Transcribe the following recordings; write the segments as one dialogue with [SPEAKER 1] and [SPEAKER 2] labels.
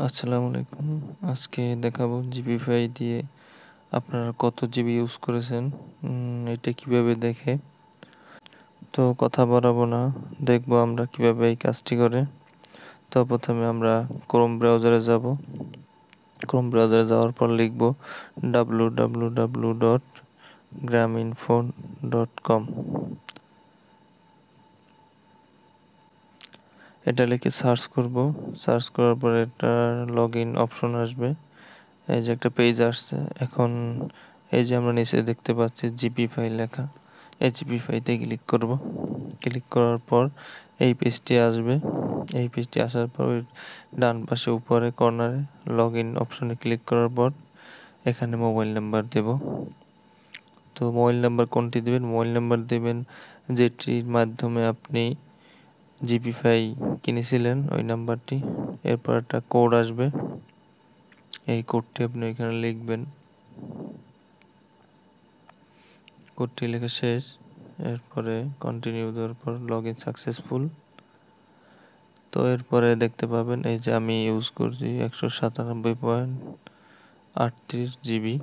[SPEAKER 1] আসসালামু আলাইকুম। আজকে দেখাবো জিপিফাই দিয়ে আপনারা কত জিবি ইউজ করেছেন, এটা কিভাবে দেখে। তো কথা বাড়াবো না, দেখবো আমরা কিভাবে এই কাজটি করে। তো প্রথমে আমরা ক্রোম ব্রাউজারে যাব। ক্রোম ব্রাউজারে যাওয়ার পর লিখব www.graminphone.com। এটা লিখে সার্চ করব। সার্চ করার পর একটা লগ ইন অপশন আসবে। এই যে একটা পেজ আসছে। এখন এই যে আমরা নিচে দেখতে পাচ্ছি জিপি ফাইল লেখা, এই জিপি ফাইলতে ক্লিক করব। ক্লিক করার পর এই পেজটি আসবে। এই পেজটি আসার পর ডান পাশে উপরে কর্নারে লগ ইন অপশনে ক্লিক করার পর এখানে মোবাইল নাম্বার দেব। তো মোবাইল নাম্বার কোনটি দেবেন? মোবাইল নাম্বার দেবেন যেটির মাধ্যমে আপনি জিপি ফাইল কিনেছিলেন, ওই নাম্বারটি। এরপর একটা কোড আসবে, এই কোডটি আপনি এখানে লিখবেন। কোডটি লেখা শেষ, এরপরে কন্টিনিউ দেওয়ার পর লগ ইন সাকসেসফুল। তো এরপরে দেখতে পাবেন এই যে আমি ইউজ করছি 197.38 জিবি।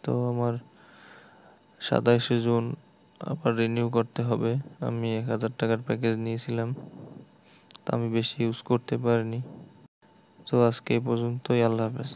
[SPEAKER 1] তো আমার 27 জুন আবার রিনিউ করতে হবে। আমি 1000 টাকার প্যাকেজ নিয়েছিলাম, তো আমি বেশি ইউজ করতে পারিনি। তো আজকে এই পর্যন্তই, আল্লাহ হাফেজ।